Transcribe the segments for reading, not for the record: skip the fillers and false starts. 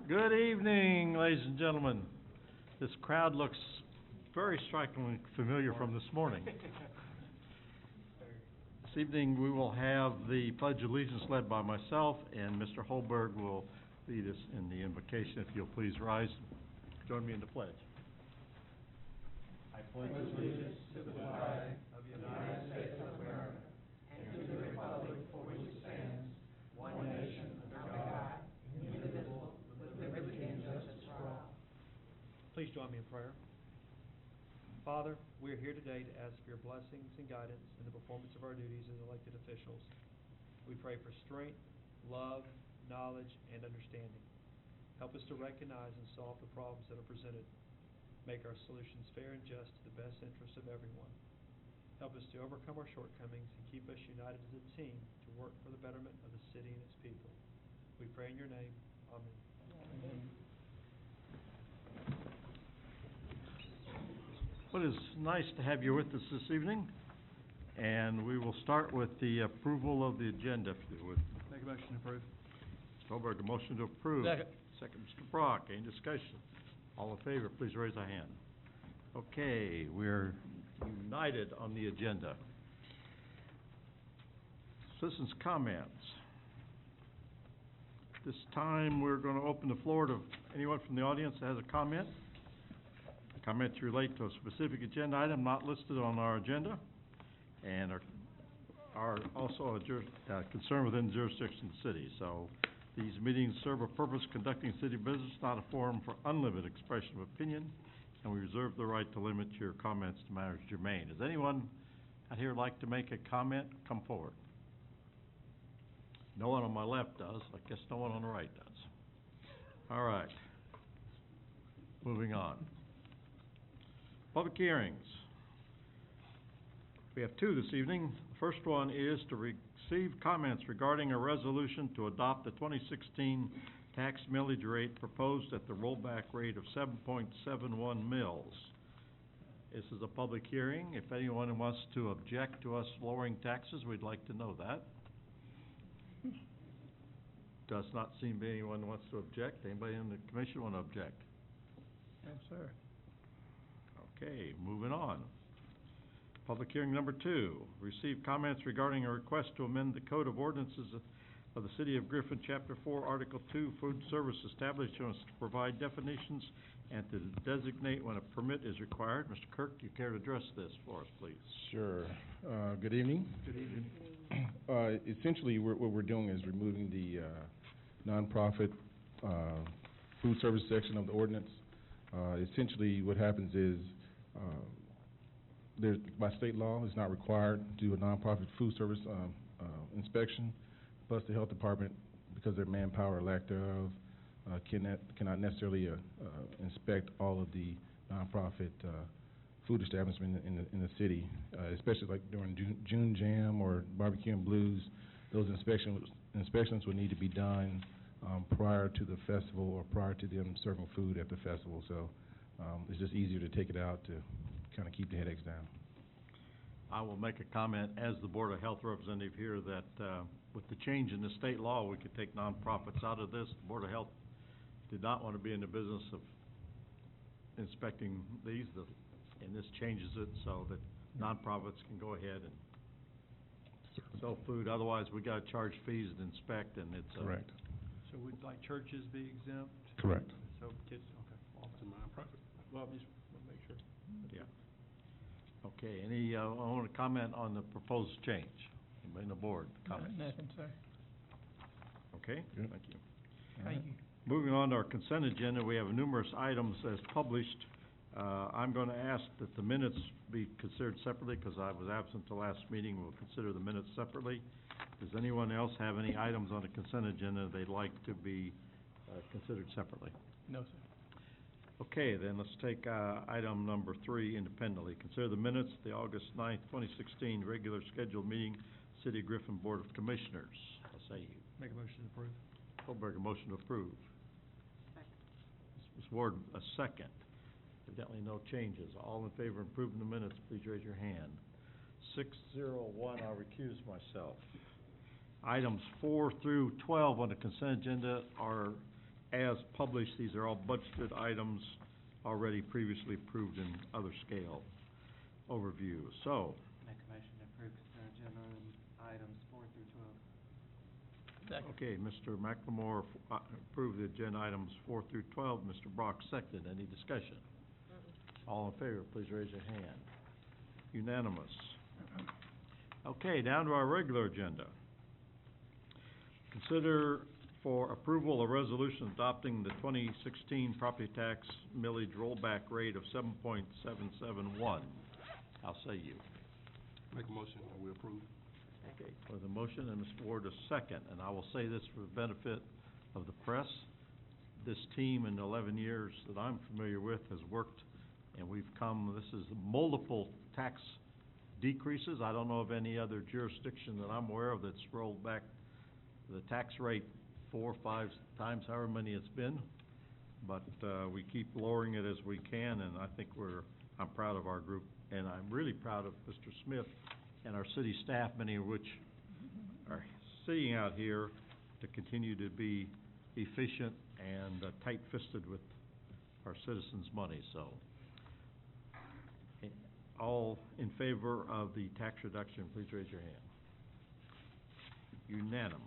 Good evening, ladies and gentlemen. This crowd looks very strikingly familiar from this morning. This evening we will have the Pledge of Allegiance led by myself, and Mr. Holberg will lead us in the invocation. If you'll please rise, join me in the pledge. I pledge allegiance to the flag of the United States of America and to the republic for which it stands, one nation, under God, indivisible, with liberty and justice for all. Please join me in prayer. Father, we are here today to ask for your blessings and guidance in the performance of our duties as elected officials. We pray for strength, love, knowledge, and understanding. Help us to recognize and solve the problems that are presented. Make our solutions fair and just to the best interest of everyone. Help us to overcome our shortcomings and keep us united as a team to work for the betterment of the city and its people. We pray in your name. Amen. Amen. Well, it's nice to have you with us this evening, and we will start with the approval of the agenda, if you would. Make a motion to approve. Mr. Holberg, a motion to approve. Second, Mr. Brock. Any discussion? All in favor, please raise a hand. Okay, we're united on the agenda. Citizens' comments. This time, we're going to open the floor to anyone from the audience that has a comment. Comments relate to a specific agenda item not listed on our agenda and are also a concern within the jurisdiction of the city. So these meetings serve a purpose conducting city business, not a forum for unlimited expression of opinion, and we reserve the right to limit your comments to matters germane. Does anyone out here like to make a comment? Come forward. No one on my left does. I guess no one on the right does. All right. Moving on. Public hearings. We have two this evening. The first one is to receive comments regarding a resolution to adopt the 2016 tax millage rate proposed at the rollback rate of 7.71 mils. This is a public hearing. If anyone wants to object to us lowering taxes, we'd like to know that. Does not seem to be anyone who wants to object. Anybody in the commission want to object? No, sir. Okay, moving on. Public hearing number 2. Receive comments regarding a request to amend the Code of Ordinances of the City of Griffin, Chapter 4, Article 2, Food Service Establishments to provide definitions and to designate when a permit is required. Mr. Kirk, you care to address this for us, please? Sure. Good evening. Good evening. Essentially, what we're doing is removing the nonprofit food service section of the ordinance. Essentially, what happens is by state law, it's not required to do a nonprofit food service inspection, plus the health department, because of their manpower or lack thereof, cannot necessarily inspect all of the nonprofit food establishments in the city, especially like during June Jam or Barbecue and Blues. Those inspections would need to be done prior to the festival or prior to them serving food at the festival. So it's just easier to take it out to kind of keep the headaches down. I will make a comment as the Board of Health representative here that with the change in the state law, we could take nonprofits out of this. The Board of Health did not want to be in the business of inspecting these, and this changes it so that nonprofits can go ahead and sell food. Otherwise, we got to charge fees and inspect, and it's correct. So would like churches be exempt? Correct. So kids, okay. Well, it's a nonprofit. Well, just want to make sure. Yeah. Okay, any, I want to comment on the proposed change. Anybody on the board? Comments? Nothing, sir. Okay, Good. thank you. Thank you. Moving on to our consent agenda, we have numerous items as published. I'm going to ask that the minutes be considered separately because I was absent the last meeting. We'll consider the minutes separately. Does anyone else have any items on the consent agenda they'd like to be considered separately? No, sir. Okay, then let's take item number 3 independently. Consider the minutes of the August 9th, 2016 regular scheduled meeting, City of Griffin Board of Commissioners. I'll say you. Make a motion to approve. Holberg, a motion to approve. Second. Ms. Ward, a second. Evidently no changes. All in favor of approving the minutes, please raise your hand. 601, I'll recuse myself. Items 4 through 12 on the consent agenda are as as published. These are all budgeted items already previously approved in other scale overview. So, Make a motion to approve consent agenda items 4 through 12. okay, Mr. McLemore approved the agenda items 4 through 12. Mr. Brock seconded. Any discussion? All in favor, please raise your hand. Unanimous. Okay, down to our regular agenda. Consider for approval a resolution adopting the 2016 property tax millage rollback rate of 7.771. How say you? Make a motion that we approve. Okay, for the motion, and Mr. Ward a second, and I will say this for the benefit of the press. This team in 11 years that I'm familiar with has worked, and we've come, this is multiple tax decreases. I don't know of any other jurisdiction that I'm aware of that's rolled back the tax rate 4 or 5 times, however many it's been. But we keep lowering it as we can, and I think I'm proud of our group, and I'm really proud of Mr. Smith and our city staff, many of which are sitting out here to continue to be efficient and tight-fisted with our citizens' money. So, all in favor of the tax reduction, please raise your hand. Unanimous.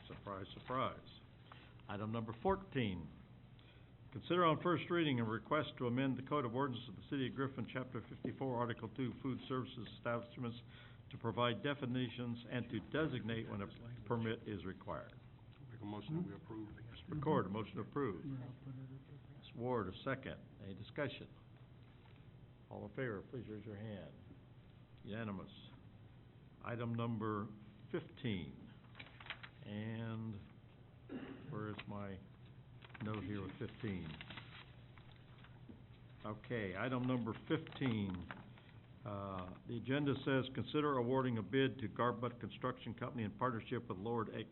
Surprise, surprise. Item number 14. Consider on first reading a request to amend the Code of Ordinances of the City of Griffin, Chapter 54, Article 2, Food Services Establishments, to provide definitions and to designate when a permit is required. Make a motion that we approve. Mr. McCord, a motion approved. Ms. Ward, a second. Any discussion? All in favor, please raise your hand. Unanimous. Item number 15. And where is my note here with 15? Okay, item number 15. The agenda says, consider awarding a bid to Garbutt Construction Company in partnership with Lord A.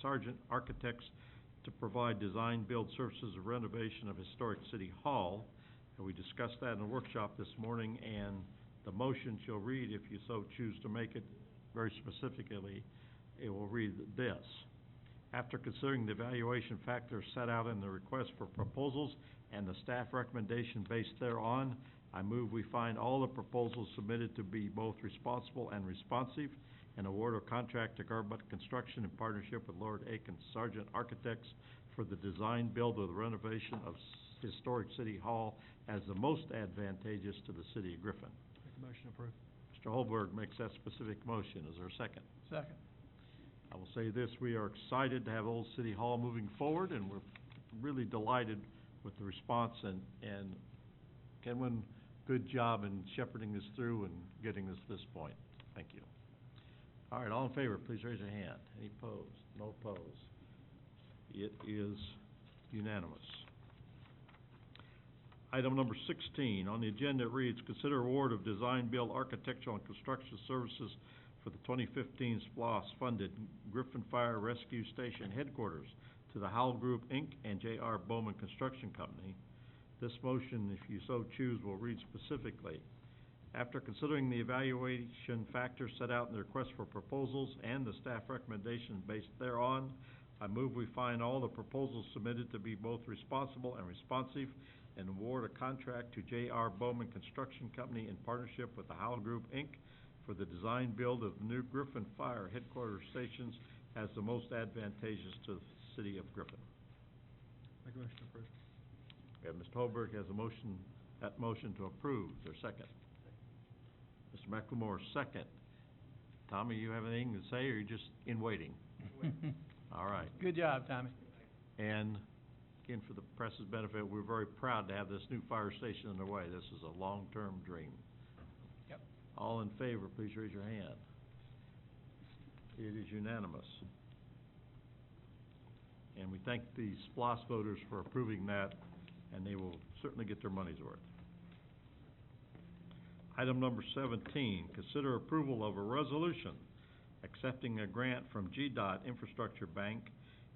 Sargent Architects to provide design-build services of renovation of historic City Hall. And we discussed that in a workshop this morning, and the motion shall read, if you so choose to make it very specifically, it will read this. After considering the evaluation factors set out in the request for proposals and the staff recommendation based thereon, I move we find all the proposals submitted to be both responsible and responsive, and award a contract to Garbutt Construction in partnership with Lord Aiken Sargent Architects for the design build of the renovation of historic City Hall as the most advantageous to the City of Griffin. Make a motion approved. Mr. Holberg makes that specific motion. Is there a second? Second. I will say this, we are excited to have Old City Hall moving forward, and we're really delighted with the response, and Kenwin, good job in shepherding this through and getting us to this point. Thank you. All right, all in favor, please raise your hand. Any opposed? No opposed. It is unanimous. Item number 16, on the agenda it reads, consider award of design, build, architectural, and construction services for the 2015 SPLOST-funded Griffin Fire Rescue Station headquarters to the Howell Group, Inc. and J.R. Bowman Construction Company. This motion, if you so choose, will read specifically. After considering the evaluation factors set out in the request for proposals and the staff recommendation based thereon, I move we find all the proposals submitted to be both responsible and responsive, and award a contract to J.R. Bowman Construction Company in partnership with the Howell Group, Inc. for the design build of the new Griffin Fire headquarters stations as the most advantageous to the City of Griffin. Make a motion approved. We have Mr. Holberg has a motion, that motion to approve. Is there a second? Mr. McLemore, second. Tommy, you have anything to say, or are you just in waiting? All right. Good job, Tommy. And again, for the press's benefit, we're very proud to have this new fire station underway. This is a long-term dream. Yep. All in favor, please raise your hand. It is unanimous. And we thank the SPLOS voters for approving that, and they will certainly get their money's worth. Item number 17, consider approval of a resolution accepting a grant from GDOT Infrastructure Bank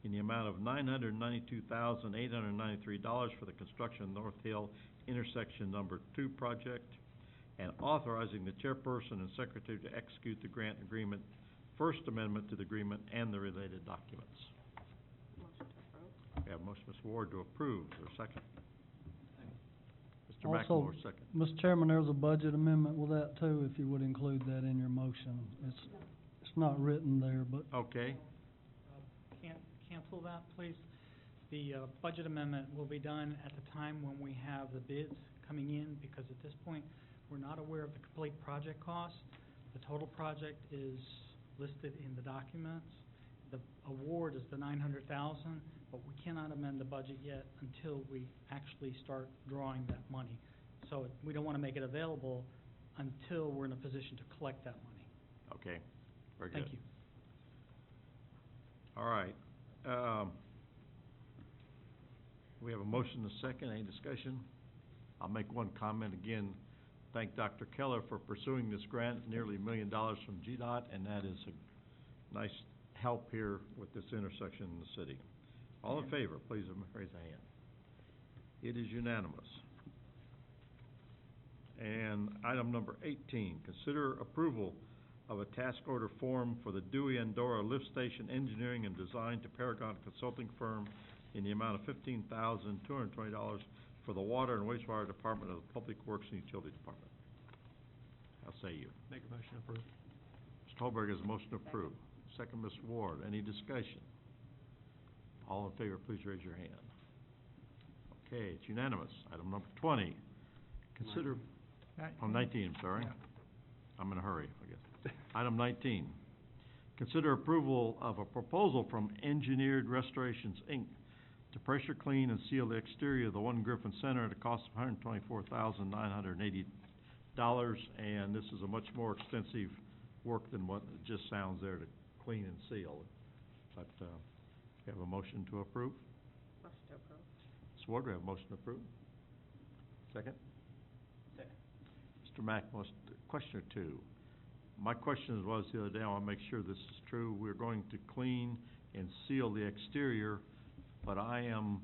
in the amount of $992,893 for the construction of North Hill Intersection Number 2 project, and authorizing the chairperson and secretary to execute the grant agreement, First Amendment to the agreement, and the related documents. Motion to approve. We have a motion, Mr. Ward, to approve. Is there a second? Mr. Also, McLemore, second. Mr. Chairman, there's a budget amendment with that too, if you would include that in your motion. It's not written there, but Okay, Cancel that, please. The budget amendment will be done at the time when we have the bids coming in, because at this point, we're not aware of the complete project cost. The total project is listed in the documents. The award is the $900,000, but we cannot amend the budget yet until we actually start drawing that money. So we don't want to make it available until we're in a position to collect that money. okay, very good. Thank you. All right. We have a motion and a second. Any discussion? I'll make one comment again. Thank Dr. Keller for pursuing this grant, nearly $1 million from GDOT, and that is a nice help here with this intersection in the city. All in favor, please raise a hand. It is unanimous. And item number 18, consider approval of a task order form for the Dewey and Dora Lift Station Engineering and Design to Paragon Consulting Firm in the amount of $15,220 for the Water and Wastewater Department of the Public Works and Utility Department. How say you? Make a motion to approve. Mr. Holberg has a motion to approve. Second, Mr. Ward. Any discussion? All in favor, please raise your hand. Okay, it's unanimous. Item number 20, consider... 19, I'm sorry. Yeah. I'm in a hurry, I guess. Item 19, consider approval of a proposal from Engineered Restorations, Inc. to pressure clean and seal the exterior of the One Griffin Center at a cost of $124,980, and this is a much more extensive work than what it just sounds there to clean and seal. But we have a motion to approve. Motion to approve. Ms. Ward, we have a motion to approve. Second? Second. Mr. Mack, question or two. My question was the other day, I want to make sure this is true. We're going to clean and seal the exterior, but I am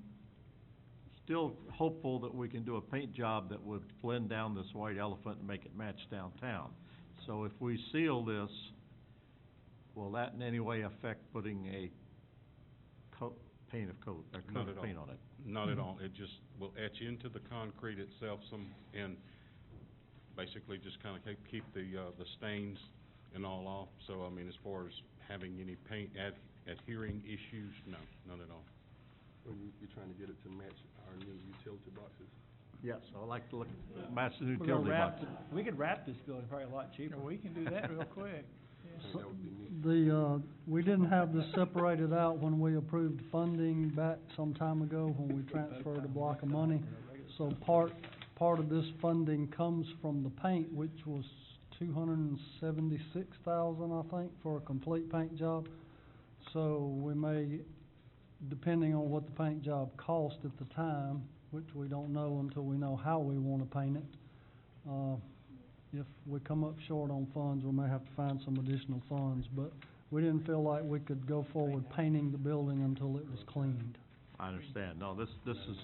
still hopeful that we can do a paint job that would blend down this white elephant and make it match downtown. So if we seal this, will that in any way affect putting a paint Not at all. paint on it? Not at all. It just will etch into the concrete itself and basically just kind of keep the stains and all off. So, I mean, as far as having any paint adhering issues, no, none at all. So you're trying to get it to match our new utility boxes? Yes, I like to match the We're gonna utility wrap, box. we could wrap this building probably a lot cheaper. We can do that real quick. I think that would be neat. we didn't have this separated out when we approved funding back some time ago when we transferred a block of money. So part of this funding comes from the paint, which was $276,000, I think, for a complete paint job. So we may, depending on what the paint job cost at the time, which we don't know until we know how we want to paint it, if we come up short on funds, we may have to find some additional funds. But we didn't feel like we could go forward painting the building until it was cleaned. I understand. No, this is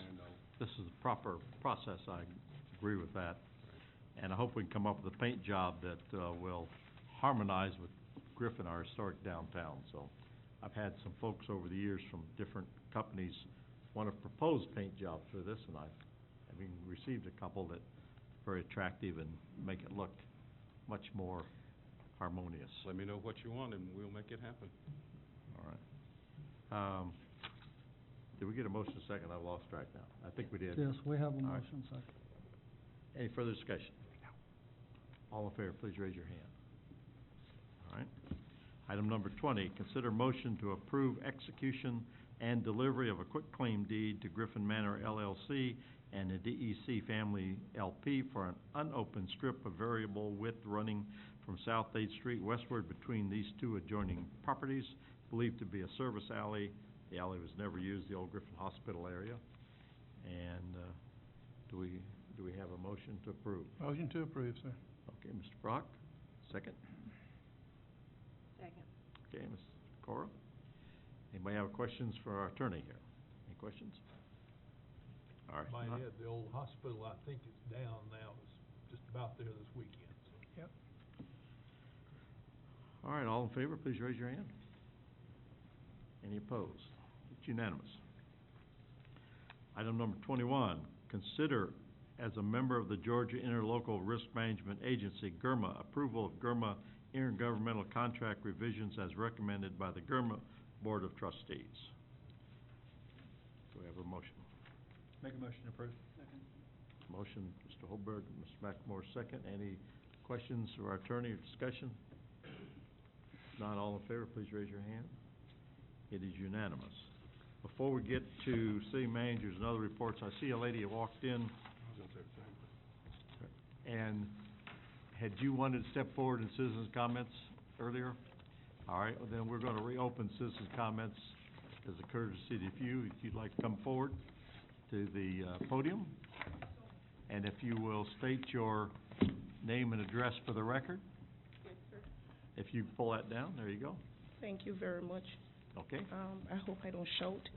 the proper process. I agree with that. And I hope we can come up with a paint job that will harmonize with Griffin, our historic downtown. So I've had some folks over the years from different companies want to propose paint jobs for this, and I've received a couple that are very attractive and make it look much more harmonious. Let me know what you want and we'll make it happen. All right. Did we get a motion second? I've lost track now. I think we did. Yes, we have a All right. motion second. Any further discussion? All in favor, please raise your hand. All right. Item number 20, consider motion to approve execution and delivery of a quitclaim deed to Griffin Manor LLC and the DEC Family LP for an unopened strip of variable width running from South 8th Street westward between these two adjoining properties, believed to be a service alley. The alley was never used, the old Griffin Hospital area. And do we have a motion to approve? Motion to approve, sir. Okay, Mr. Brock, second. Second. Okay, Ms. Cora. Anybody have questions for our attorney here? Any questions? All right. Might add, the old hospital, I think it's down now, it's just about there this weekend, so. Yep. All right, all in favor, please raise your hand. Any opposed? It's unanimous. Item number 21, consider as a member of the Georgia Interlocal Risk Management Agency, GIRMA, approval of GIRMA intergovernmental contract revisions as recommended by the GIRMA Board of Trustees. Do we have a motion? Make a motion to approve. Second. Motion, Mr. Holberg, Mr. McLemore, second. Any questions for our attorney or discussion? If not, all in favor, please raise your hand. It is unanimous. Before we get to city managers and other reports, I see a lady who walked in, I was gonna say the same. and had you wanted to step forward in citizens' comments earlier? All right, well, then we're going to reopen citizens' comments as a courtesy to you. If you'd like to come forward to the podium, and if you will state your name and address for the record. Yes, sir. If you pull that down, there you go. Thank you very much. Okay? I hope I don't shout,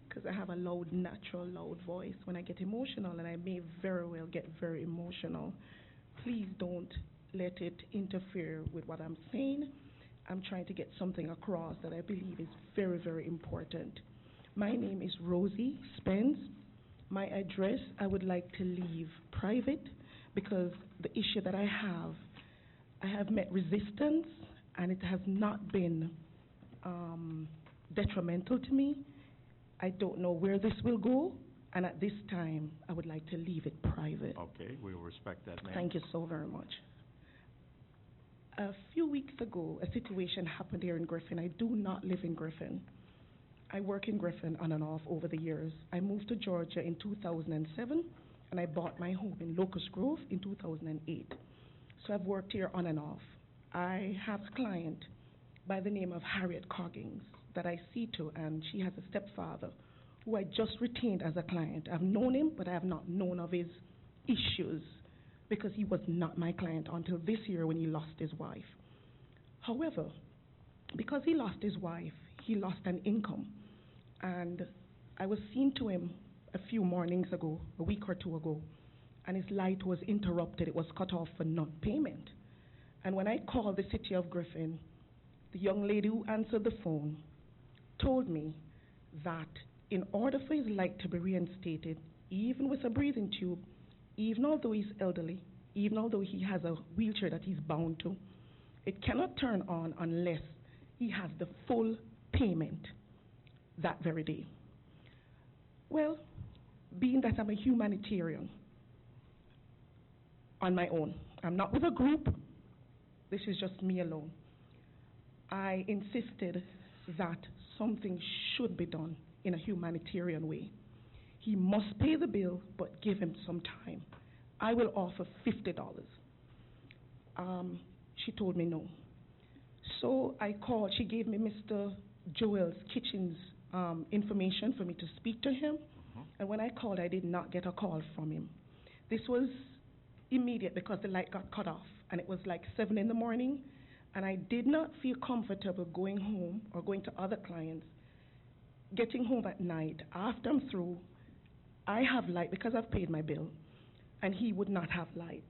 because I have a natural loud voice when I get emotional, and I may very well get very emotional. Please don't let it interfere with what I'm saying. I'm trying to get something across that I believe is very, very important. My name is Rosie Spence. My address I would like to leave private, because the issue that I have met resistance, and it has not been detrimental to me. I don't know where this will go, and at this time, I would like to leave it private. Okay, we will respect that, ma'am. Thank you so very much. A few weeks ago, a situation happened here in Griffin. I do not live in Griffin. I work in Griffin on and off over the years. I moved to Georgia in 2007, and I bought my home in Locust Grove in 2008. So I've worked here on and off. I have a client by the name of Harriet Coggins that I see to, and she has a stepfather who I just retained as a client. I've known him, but I have not known of his issues, because he was not my client until this year when he lost his wife. However, because he lost his wife, he lost an income. And I was seen to him a few mornings ago, a week or two ago, and his light was interrupted. It was cut off for non-payment. And when I called the city of Griffin, the young lady who answered the phone told me that in order for his light to be reinstated, even with a breathing tube, even although he's elderly, even although he has a wheelchair that he's bound to, it cannot turn on unless he has the full payment that very day. Well, being that I'm a humanitarian on my own, I'm not with a group, this is just me alone, I insisted that something should be done in a humanitarian way. He must pay the bill, but give him some time. I will offer $50. She told me no. So I called. She gave me Mr. Joel's Kitchen's information for me to speak to him. And when I called, I did not get a call from him. This was immediate because the light got cut off, and it was like 7 in the morning, and I did not feel comfortable going home or going to other clients, getting home at night. After I'm through, I have light because I've paid my bill, and he would not have light.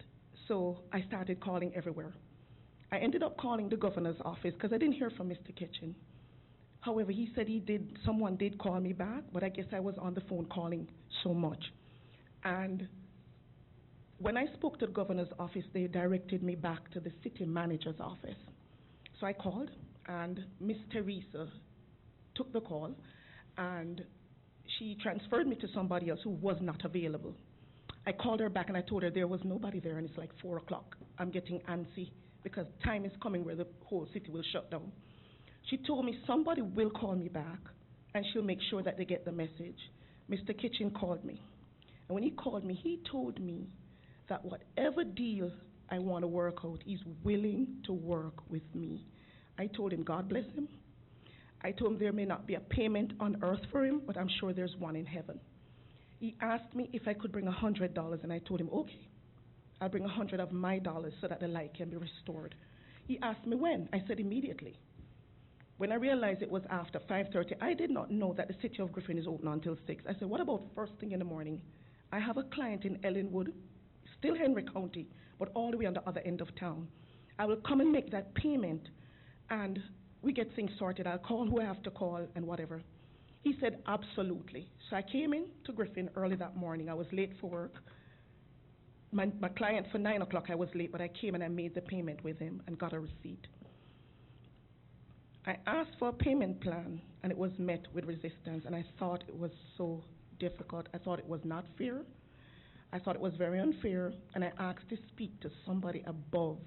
So I started calling everywhere. I ended up calling the governor's office because I didn't hear from Mr. Kitchen. However, he said someone did call me back, but I guess I was on the phone calling so much. And when I spoke to the governor's office, they directed me back to the city manager's office. So I called, and Miss Teresa took the call, and she transferred me to somebody else who was not available. I called her back, and I told her there was nobody there, and it's like 4 o'clock. I'm getting antsy because time is coming where the whole city will shut down. She told me somebody will call me back, and she'll make sure that they get the message. Mr. Kitchen called me, and when he called me, he told me that whatever deal I want to work out, he's willing to work with me. I told him, God bless him. I told him there may not be a payment on earth for him, but I'm sure there's one in heaven. He asked me if I could bring $100, and I told him, okay, I'll bring 100 of my dollars so that the light can be restored. He asked me when. I said immediately. When I realized it was after 5:30, I did not know that the city of Griffin is open until 6. I said, what about first thing in the morning? I have a client in Ellenwood, still Henry County, but all the way on the other end of town. I will come and make that payment, and we get things sorted. I'll call who I have to call and whatever. He said, absolutely. So I came in to Griffin early that morning. I was late for work. My client for 9 o'clock, I was late, but I came and I made the payment with him and got a receipt. I asked for a payment plan, and it was met with resistance, and I thought it was so difficult. I thought it was not fair. I thought it was very unfair, and I asked to speak to somebody above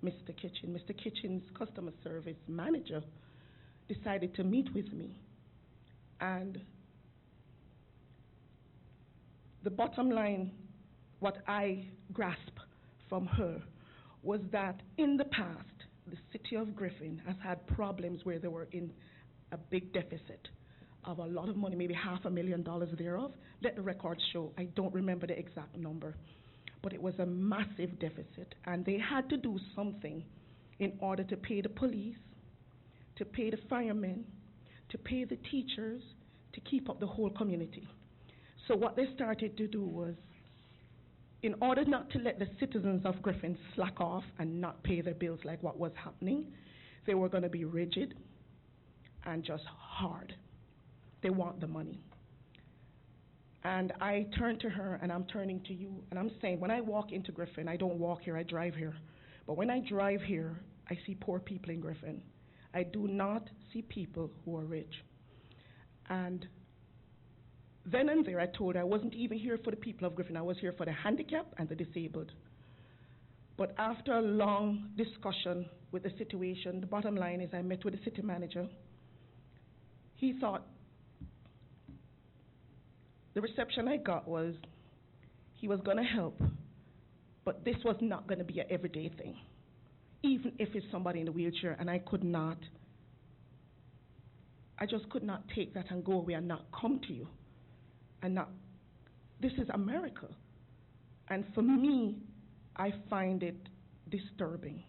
Mr. Kitchen. Mr. Kitchen's customer service manager decided to meet with me. And the bottom line, what I grasped from her, was that in the past, the city of Griffin has had problems where they were in a big deficit of a lot of money, maybe $500,000 thereof. Let the records show. I don't remember the exact number. But it was a massive deficit, and they had to do something in order to pay the police, to pay the firemen, to pay the teachers, to keep up the whole community. So what they started to do was, in order not to let the citizens of Griffin slack off and not pay their bills like what was happening, they were going to be rigid and just hard. They want the money. And I turned to her, and I'm turning to you, and I'm saying, when I walk into Griffin, I don't walk here, I drive here. But when I drive here, I see poor people in Griffin. I do not see people who are rich. And then and there, I told her I wasn't even here for the people of Griffin. I was here for the handicapped and the disabled. But after a long discussion with the situation, the bottom line is I met with the city manager. He thought, the reception I got was he was going to help, but this was not going to be an everyday thing, even if it's somebody in a wheelchair, and I just could not take that and go away and not come to you. And not, this is America. And for me, I find it disturbing.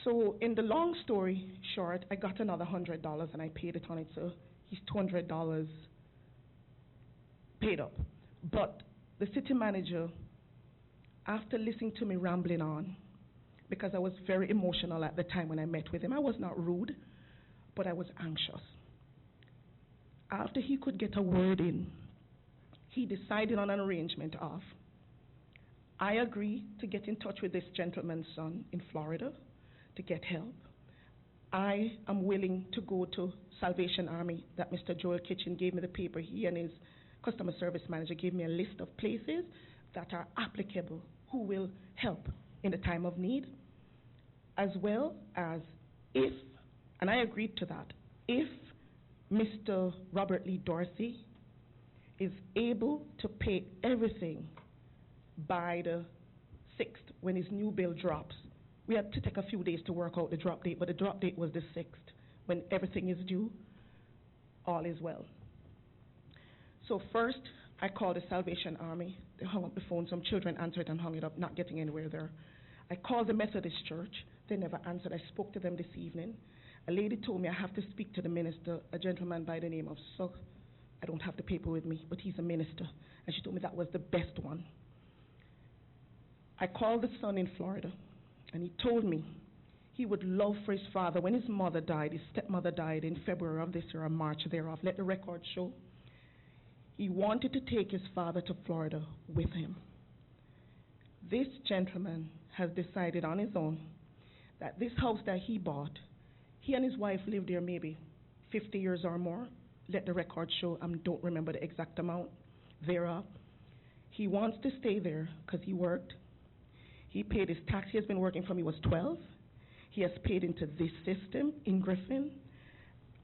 So in the long story short, I got another $100 and I paid it on it, so he's $200 paid up. But the city manager, after listening to me rambling on, because I was very emotional at the time when I met with him, I was not rude, but I was anxious. After he could get a word in, he decided on an arrangement of, I agree to get in touch with this gentleman's son in Florida to get help. I am willing to go to Salvation Army that Mr. Joel Kitchen gave me the paper. He and his customer service manager gave me a list of places that are applicable who will help in the time of need, as well as if, and I agreed to that, if Mr. Robert Lee Dorsey is able to pay everything by the 6th when his new bill drops. We had to take a few days to work out the drop date, but the drop date was the 6th. When everything is due, all is well. So first, I called the Salvation Army. They hung up the phone. Some children answered and hung it up, not getting anywhere there. I called the Methodist Church. They never answered. I spoke to them this evening. A lady told me I have to speak to the minister, a gentleman by the name of Sugg. I don't have the paper with me, but he's a minister. And she told me that was the best one. I called the son in Florida, and he told me he would love for his father. When his mother died, his stepmother died in February of this year or March thereof, let the record show, he wanted to take his father to Florida with him. This gentleman has decided on his own that this house that he bought, he and his wife lived there maybe 50 years or more. Let the record show, I don't remember the exact amount thereof. He wants to stay there because he worked. He paid his tax. He has been working from he was 12. He has paid into this system in Griffin.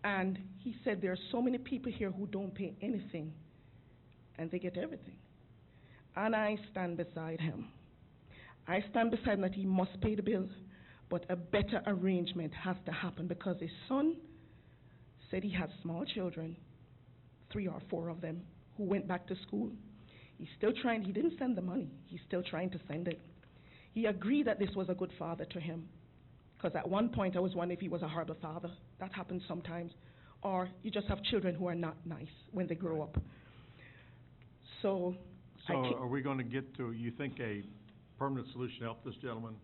And he said there are so many people here who don't pay anything, and they get everything. And I stand beside him. I stand beside him that he must pay the bill, but a better arrangement has to happen because his son said he has small children, 3 or 4 of them, who went back to school. He's still trying. He didn't send the money. He's still trying to send it. He agreed that this was a good father to him, because at one point I was wondering if he was a horrible father. That happens sometimes. Or you just have children who are not nice when they grow up. So are we going to get to, you think, a permanent solution to help this gentleman?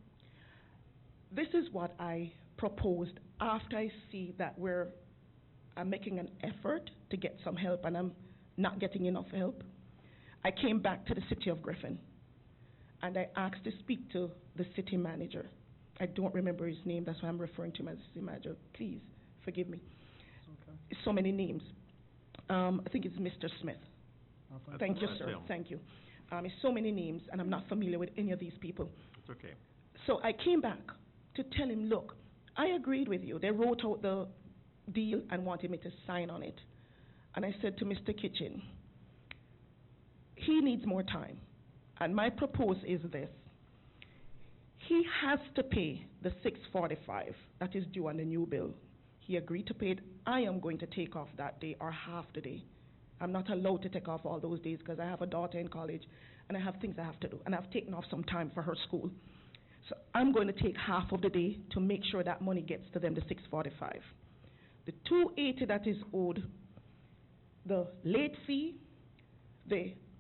This is what I proposed after I see that I'm making an effort to get some help, and I'm not getting enough help. I came back to the city of Griffin, and I asked to speak to the city manager. I don't remember his name, that's why I'm referring to him as city manager. Please, forgive me. Okay. So many names. I think it's Mr. Smith. Thank you, That's sir. him. Thank you. It's so many names, and I'm not familiar with any of these people. It's okay. So I came back to tell him, look, I agreed with you. They wrote out the deal and wanted me to sign on it. And I said to Mr. Kitchen, he needs more time. And my proposal is this. He has to pay the $645 that is due on the new bill. He agreed to pay it. I am going to take off that day or half the day. I'm not allowed to take off all those days because I have a daughter in college and I have things I have to do. And I've taken off some time for her school. So I'm going to take half of the day to make sure that money gets to them, the $645. The $280 that is owed, the late fee,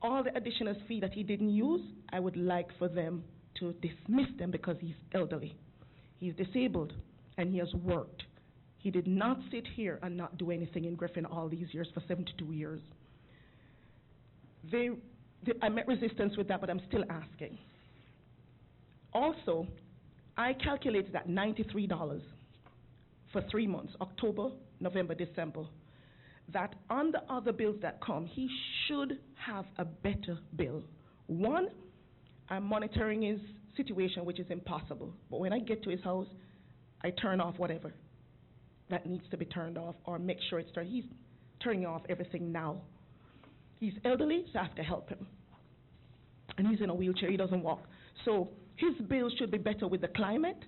all the additional fee that he didn't use, I would like for them to dismiss them because he's elderly. He's disabled and he has worked. He did not sit here and not do anything in Griffin all these years for 72 years. I met resistance with that, but I'm still asking. Also, I calculated at $93 for 3 months, October, November, December, that on the other bills that come, he should have a better bill. One, I'm monitoring his situation, which is impossible. But when I get to his house, I turn off whatever that needs to be turned off or make sure it's turned. He's turning off everything now. He's elderly, so I have to help him. And he's in a wheelchair, he doesn't walk. So his bill should be better with the climate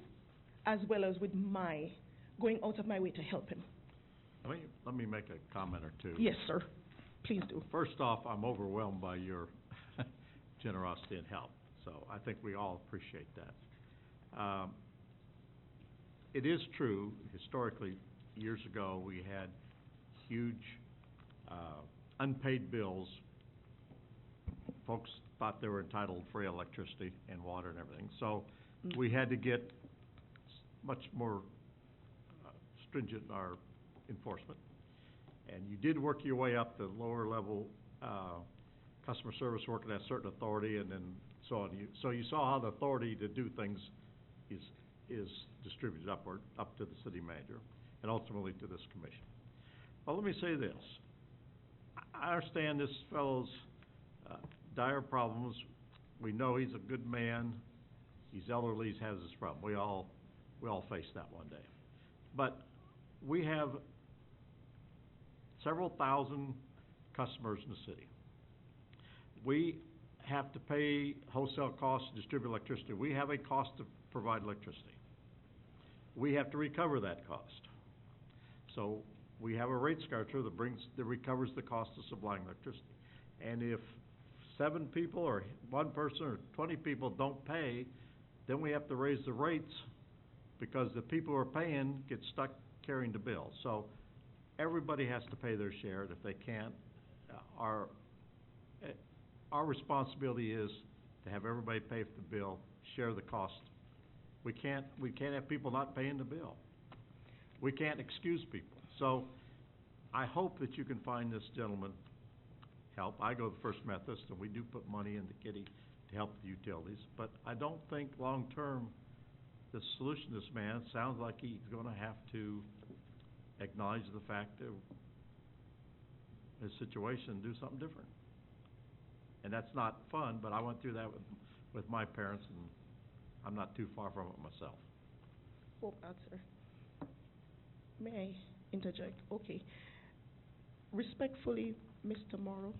as well as with my going out of my way to help him. Let me make a comment or two. Yes, sir. Please do. First off, I'm overwhelmed by your generosity and help, so I think we all appreciate that. It is true, historically, years ago, we had huge unpaid bills. Folks thought they were entitled to free electricity and water and everything. So we had to get much more stringent in our enforcement. And you did work your way up the lower level customer service working at a certain authority and then so on. So you saw how the authority to do things is distributed upward, up to the city manager, and ultimately to this commission. Well, let me say this. I understand this fellow's dire problems. We know he's a good man. He's elderly, he has this problem. We all face that one day. But we have several thousand customers in the city. We have to pay wholesale costs to distribute electricity. We have a cost to provide electricity. We have to recover that cost. So we have a rate structure that recovers the cost of supplying electricity. And if 7 people or 1 person or 20 people don't pay, then we have to raise the rates because the people who are paying get stuck carrying the bill. So everybody has to pay their share, and if they can't, our responsibility is to have everybody pay for the bill, share the cost. We can't have people not paying the bill. We can't excuse people. So I hope that you can find this gentleman help. I go to the First Methodist, and we do put money in the kitty to help the utilities, but I don't think long-term the solution to this man sounds like he's going to have to acknowledge the fact of his situation and do something different. And that's not fun, but I went through that with my parents, and I'm not too far from it myself. Hope answer. May I interject? Okay. Respectfully, Mr. Morrow,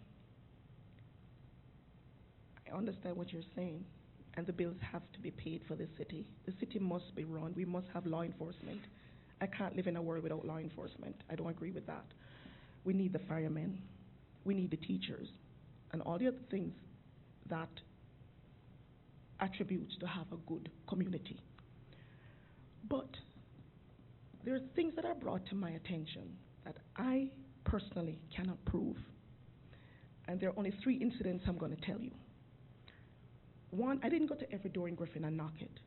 I understand what you're saying, and the bills have to be paid for the city. The city must be run. We must have law enforcement. I can't live in a world without law enforcement. I don't agree with that. We need the firemen. We need the teachers, and all the other things that attributes to have a good community. But there are things that are brought to my attention that I personally cannot prove. And there are only 3 incidents I'm going to tell you. One, I didn't go to every door in Griffin and knock it.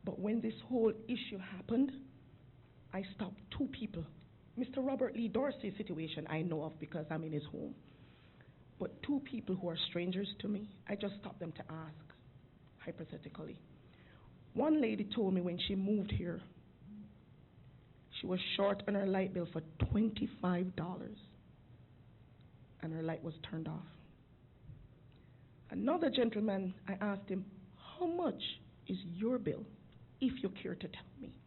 But when this whole issue happened, I stopped 2 people Mr. Robert Lee Dorsey's situation I know of because I'm in his home. But two people who are strangers to me, I just stopped them to ask, hypothetically. One lady told me when she moved here, she was short on her light bill for $25, and her light was turned off. Another gentleman, I asked him, how much is your bill, if you care to tell me?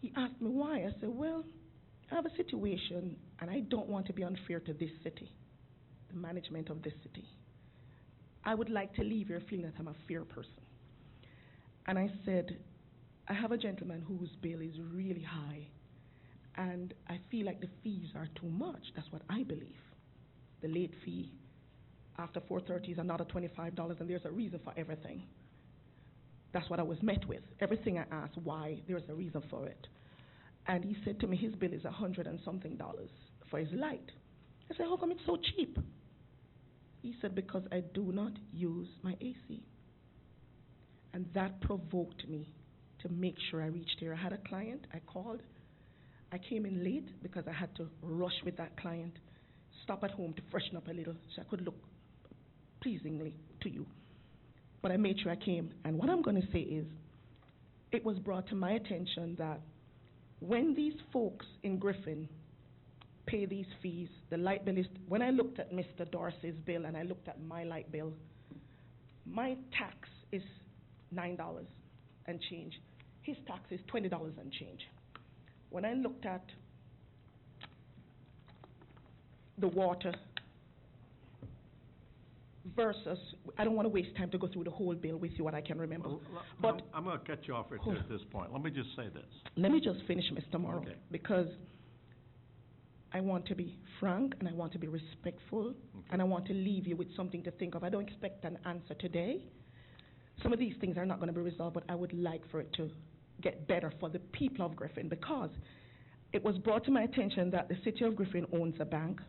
He asked me why. I said, well, I have a situation, and I don't want to be unfair to this city, the management of this city. I would like to leave here feeling that I'm a fair person. And I said, I have a gentleman whose bill is really high, and I feel like the fees are too much. That's what I believe. The late fee after 4:30 is another $25, and there's a reason for everything. That's what I was met with. Everything I asked why, there's a reason for it. And he said to me his bill is $100 and something for his light. I said, how come it's so cheap? He said, because I do not use my AC. And that provoked me to make sure I reached here. I had a client, I called. I came in late because I had to rush with that client, stop at home to freshen up a little so I could look pleasingly to you. But I made sure I came. And what I'm going to say is, it was brought to my attention that when these folks in Griffin pay these fees, the light bill is, when I looked at Mr. Dorsey's bill and I looked at my light bill, my tax is $9 and change. His tax is $20 and change. When I looked at the water versus, I don't want to waste time to go through the whole bill with you, what I can remember. But I'm going to cut you off right there at this point. Let me just say this. Let me just finish, Mr. Morrow, Okay. because I want to be frank and I want to be respectful, and I want to leave you with something to think of. I don't expect an answer today. Some of these things are not going to be resolved, but I would like for it to get better for the people of Griffin, because it was brought to my attention that the city of Griffin owns a bank,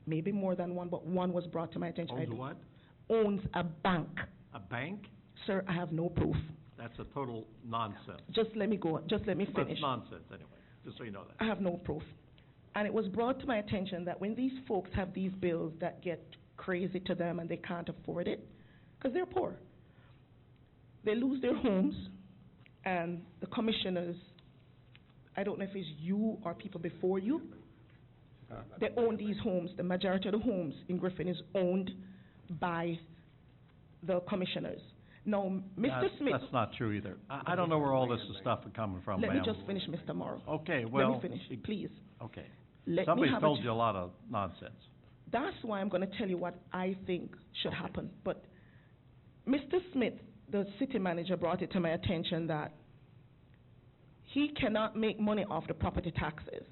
maybe more than one, but one was brought to my attention. Owns what? Owns a bank. A bank? Sir, I have no proof. That's a total nonsense. Just let me go. Just let me Well, finish. it's nonsense anyway, just so you know that. I have no proof. And it was brought to my attention that when these folks have these bills that get crazy to them and they can't afford it, because they're poor, they lose their homes, and the commissioners, I don't know if it's you or people before you, they own these homes. The majority of the homes in Griffin is owned by the commissioners. Now, Mr. Smith... That's not true either. I don't know where all this stuff is coming from, Let ma'am. me just finish, Mr. Morrow. Okay, well... Let me finish, please. Okay. Let me Somebody's have told you a lot of nonsense. That's why I'm going to tell you what I think should happen. But Mr. Smith, the city manager, brought it to my attention that he cannot make money off the property taxes.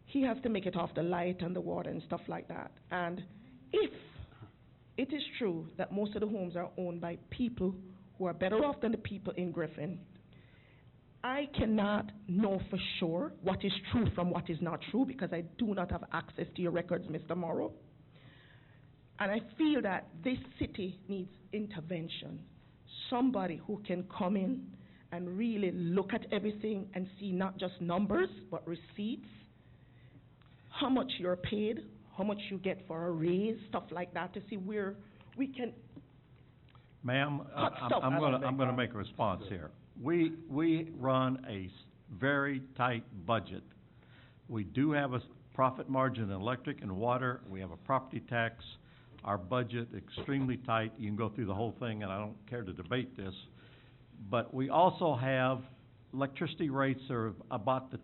He has to make it off the light and the water and stuff like that. And if it is true that most of the homes are owned by people who are better off than the people in Griffin, I cannot know for sure what is true from what is not true, because I do not have access to your records, Mr. Morrow. And I feel that this city needs intervention. Somebody who can come in and really look at everything and see not just numbers, but receipts, how much you're paid, how much you get for a raise, stuff like that, to see where we can... Ma'am, I'm going to make a response here. We run a very tight budget. We do have a profit margin in electric and water. We have a property tax. Our budget extremely tight. You can go through the whole thing, and I don't care to debate this. But we also have electricity rates are about the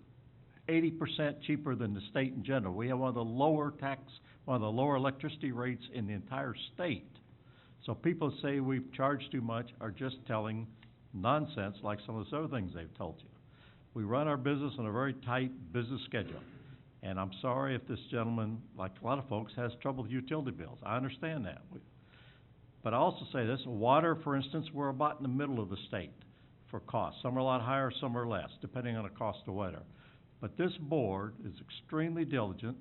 80% cheaper than the state in general. We have one of the lower electricity rates in the entire state. So people say we charge too much are just telling nonsense, like some of those other things they've told you. We run our business on a very tight business schedule. And I'm sorry if this gentleman, like a lot of folks, has trouble with utility bills. I understand that. But I also say this, water, for instance, we're about in the middle of the state for costs. Some are a lot higher, some are less, depending on the cost of weather. But this board is extremely diligent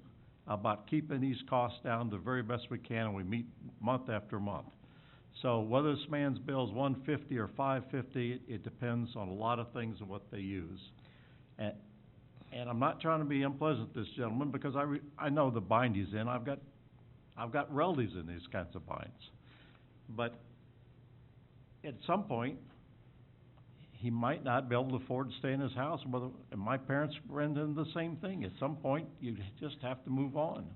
about keeping these costs down the very best we can, and we meet month after month. So whether this man's bill is $150 or $550, it depends on a lot of things and what they use. And And I'm not trying to be unpleasant to this gentleman, because I know the bind he's in. I've got relatives in these kinds of binds. But at some point, he might not be able to afford to stay in his house. And my parents ran into the same thing. At some point, you just have to move on.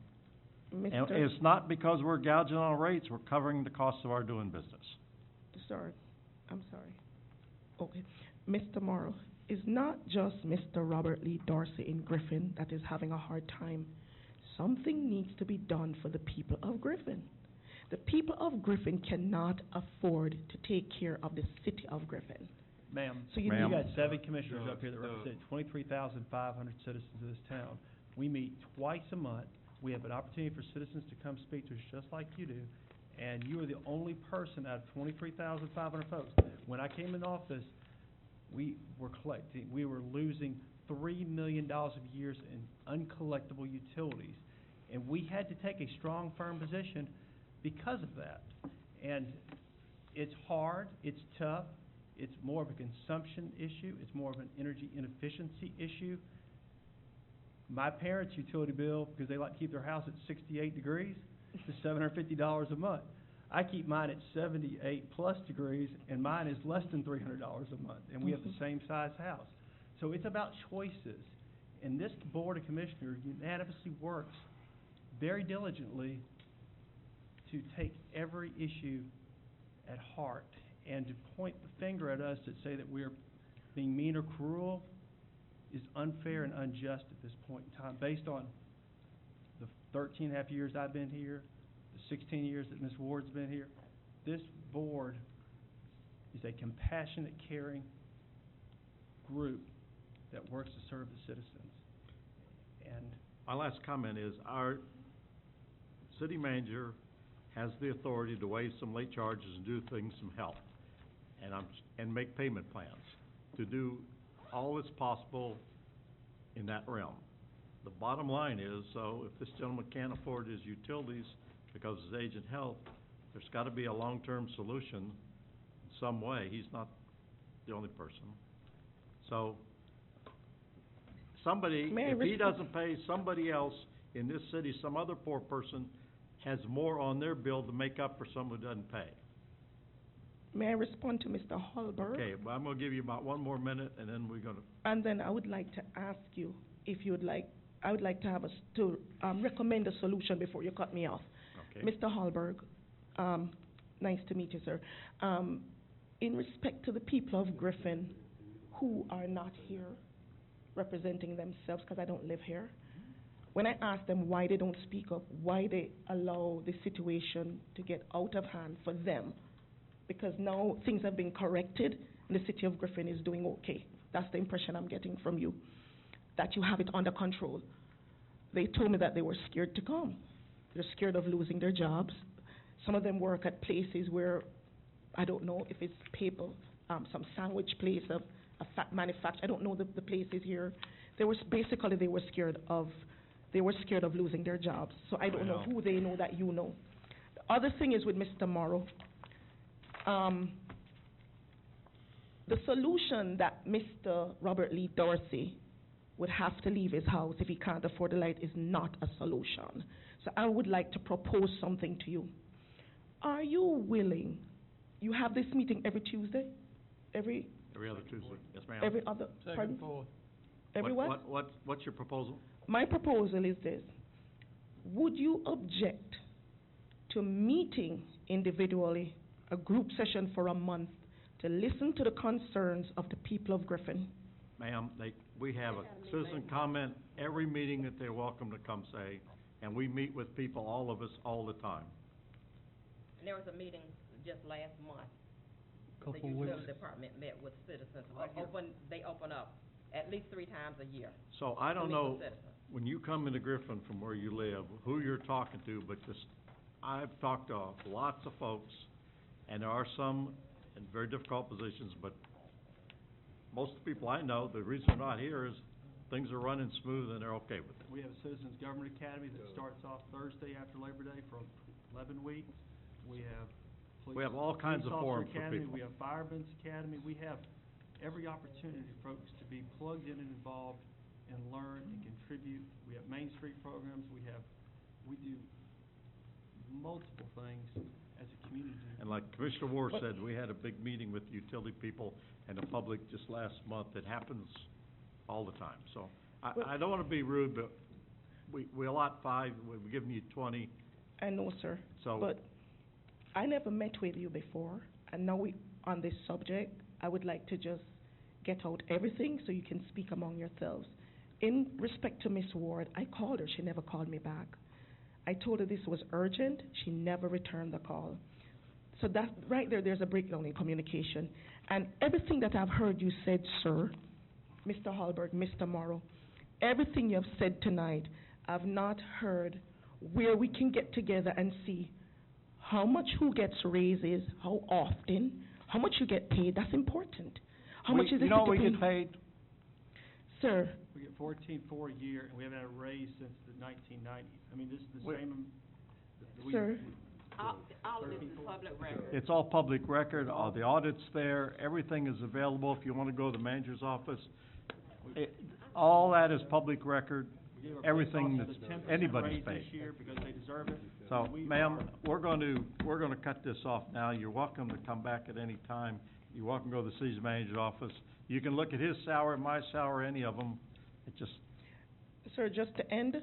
And it's not because we're gouging on rates, we're covering the costs of our doing business. Sir, I'm sorry. Okay. Mr. Morrow, it's not just Mr. Robert Lee Dorsey in Griffin that is having a hard time. Something needs to be done for the people of Griffin. The people of Griffin cannot afford to take care of the city of Griffin. Ma'am, So you you need- got 7 commissioners up here that represent 23,500 citizens of this town. We meet twice a month. We have an opportunity for citizens to come speak to us just like you do, and you are the only person out of 23,500 folks. When I came in office, we were losing $3 million a year in uncollectible utilities, and we had to take a strong, firm position because of that. And it's hard, it's tough, it's more of a consumption issue, it's more of an energy inefficiency issue. My parents' utility bill, because they like to keep their house at 68 degrees, is $750 a month. I keep mine at 78 plus degrees, and mine is less than $300 a month, and we have the same size house. So it's about choices, and this Board of Commissioners unanimously works very diligently to take every issue at heart, and to point the finger at us that say that we're being mean or cruel is unfair and unjust at this point in time, based on the 13 and a half years I've been here, the 16 years that Ms. Ward's been here. This board is a compassionate, caring group that works to serve the citizens. And My last comment is, our city manager has the authority to waive some late charges and do things, some help, and make payment plans, to do all that's possible in that realm. The bottom line is, so if this gentleman can't afford his utilities because of his age and health, there's got to be a long-term solution in some way. He's not the only person. So, if he doesn't pay, somebody else in this city, some other poor person, has more on their bill to make up for someone who doesn't pay. May I respond to Mr. Hallberg? Okay, well, I'm going to give you about one more minute, and then we're going to... And then I would like to ask you if you would like, I would like to have us to recommend a solution before you cut me off. Okay. Mr. Hallberg, nice to meet you, sir. In respect to the people of Griffin who are not here representing themselves, because I don't live here, when I ask them why they don't speak up, why they allow the situation to get out of hand for them, because now things have been corrected and the city of Griffin is doing okay. That's the impression I'm getting from you, that you have it under control. They told me that they were scared to come. They're scared of losing their jobs. Some of them work at places where, I don't know if it's paper, some sandwich place, a fat manufacturer, I don't know the places here. They were scared of losing their jobs. So I don't know who they know that you know. The other thing is with Mr. Morrow, the solution that Mr. Robert Lee Dorsey would have to leave his house if he can't afford the light is not a solution. So I would like to propose something to you. Are you willing, you have this meeting every Tuesday? Every other Tuesday, yes, ma'am. Every other, pardon? Every what? What's your proposal? My proposal is this. Would you object to meeting individually, a group session for a month, to listen to the concerns of the people of Griffin? Ma'am, we have a citizen comment every meeting that they're welcome to come say, and we meet with people, all of us, all the time. And there was a meeting just last month. Couple The weeks. utility department met with citizens. They open up at least 3 times a year. So I don't to meet know, with citizens. when you come into Griffin from where you live, who you're talking to, but I've talked to lots of folks, and there are some in very difficult positions, but most of the people I know, the reason they're not here is things are running smooth and they're okay with it. we have a Citizens Government Academy that starts off Thursday after Labor Day for 11 weeks. We have We have all kinds of Police Officer forums for Academy, people. we have Firemen's Academy, we have every opportunity for folks to be plugged in and involved and learn and contribute. We have Main Street programs, we do multiple things as a community. And like Commissioner Ward said, we had a big meeting with utility people and the public just last month. It happens all the time. So I don't want to be rude, but we allot 5, we're giving you 20. I know, sir. So- But I never met with you before, and now on this subject, I would like to just get out everything so you can speak among yourselves. In respect to Miss Ward, I called her. She never called me back. I told her this was urgent. She never returned the call. So that right there's a breakdown in communication. And everything that I've heard you said, sir, Mr. Hallberg, Mr. Morrow, everything you have said tonight, I've not heard where we can get together and see how much who gets raises, how often, how much you get paid. That's important. How much is it to we pay? get paid? Sir, We get $14.4 a year, and we haven't had a raise since the 1990s. I mean, this is the Wait. same. Sir. All of this is public record. It's all public record, the audit's there, everything is available. If you want to go to the manager's office, all that is public record, We gave our everything police that's officers a 10% anybody's raise paid. this year because they deserve it. So, We ma'am, are- we're going to cut this off now. You're welcome to come back at any time. You're welcome to go to the city manager's office. You can look at his salary, my salary, any of them. It just, Sir, just to end,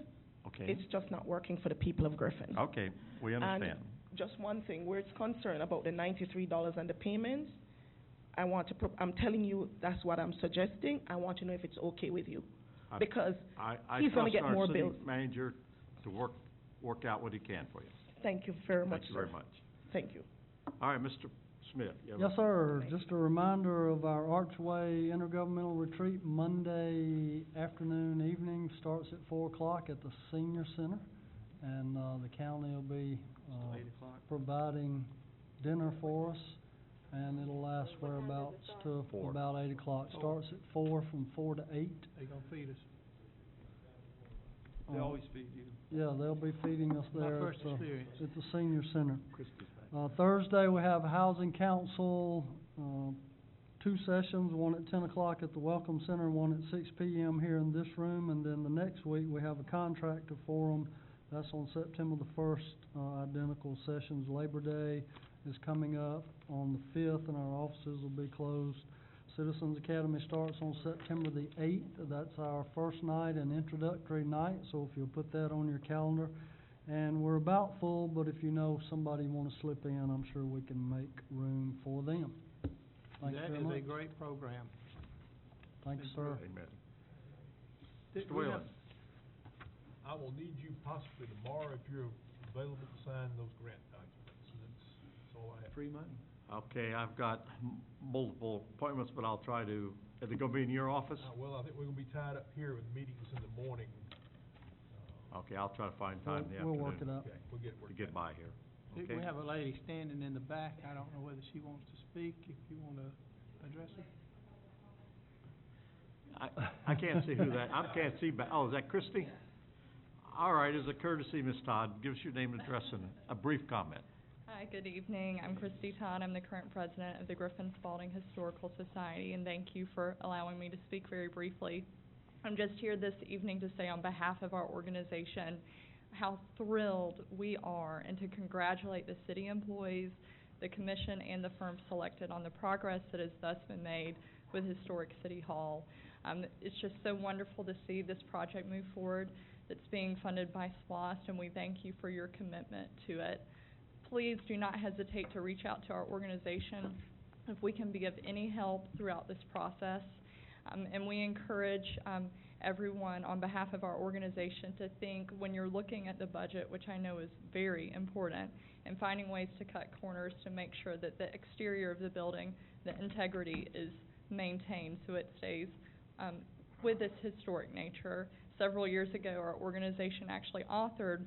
okay, it's just not working for the people of Griffin. okay, we understand. Just one thing, where it's concerned about the $93 and the payments, I'm telling you, that's what I'm suggesting. I want to know if it's okay with you. I- Because I he's gonna trust get our more city bills. manager to work out what he can for you. Thank you very much, Thank you sir. very much. Thank you. All right, Mr. Smith, you have a- Yes, sir. Just a reminder of our Archway Intergovernmental Retreat, Monday afternoon, evening, starts at 4 o'clock at the Senior Center. And, the county will be, 8 o'clock. providing dinner for us, and it'll last whereabouts to 4. about 8 o'clock. Starts at 4, from 4 to 8. They gonna feed us. They always feed you. Yeah, they'll be feeding us My there first at the, experience. at the Senior Center. Christie's back. Thursday, we have Housing Council, 2 sessions, one at 10 o'clock at the Welcome Center, one at 6 p.m. here in this room, and then the next week, we have a contractor forum. That's on September the 1st, identical sessions. Labor Day is coming up on the 5th, and our offices will be closed. Citizens Academy starts on September the 8th. That's our first night and introductory night, so if you'll put that on your calendar. And we're about full, but if you know somebody want to slip in, I'm sure we can make room for them. Thank you very That is a much. great program. Thank you, sir. Amen. Did Mr. we Whalen. have- I will need you possibly tomorrow if you're available to sign those grant documents. That's all I have. Free money. Okay, I've got multiple appointments, but I'll try to, are they gonna be in your office? Well, I think we're gonna be tied up here with meetings in the morning. Okay, I'll try to find time in the afternoon. We'll work it out. Okay, we'll get it To worked get out. by here, okay? We have a lady standing in the back. I don't know whether she wants to speak, if you want to address her. I can't see who that, I can't see, is that Christie? All right, as a courtesy, Ms. Todd, give us your name and address and a brief comment. Hi, good evening. I'm Christy Todd. I'm the current president of the Griffin Spalding Historical Society, and thank you for allowing me to speak very briefly. I'm just here this evening to say on behalf of our organization how thrilled we are and to congratulate the city employees, the commission, and the firm selected on the progress that has thus been made with Historic City Hall. It's just so wonderful to see this project move forward that's being funded by SPLOST, and we thank you for your commitment to it. Please do not hesitate to reach out to our organization if we can be of any help throughout this process. And we encourage everyone on behalf of our organization to think when you're looking at the budget, which I know is very important, and finding ways to cut corners to make sure that the exterior of the building, the integrity is maintained so it stays with its historic nature. Several years ago, our organization actually authored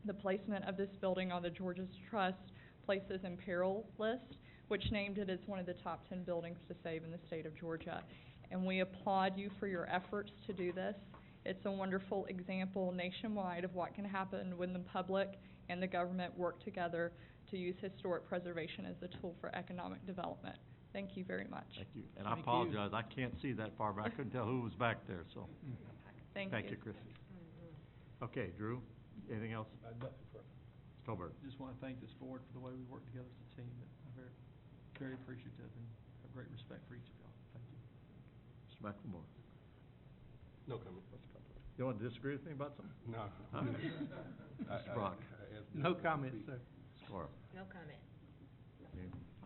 the placement of this building on the Georgia's Trust Places in Peril list, which named it as one of the top 10 buildings to save in the state of Georgia. And we applaud you for your efforts to do this. It's a wonderful example nationwide of what can happen when the public and the government work together to use historic preservation as a tool for economic development. Thank you very much. Thank you, and I Thank you. apologize, I can't see that far, but I couldn't tell who was back there, so. Thank you. Thank you, Christie. Okay, Drew, anything else? Nothing further. Stolberg? Just want to thank this board for the way we work together as a team. I'm very, very appreciative and have great respect for each of y'all. Thank you. Mr. McLemore? No comment. You want to disagree with me about something? No. Huh? Mr. Brock? I asked No Bill to comment, speak. sir. Score. No comment. Okay.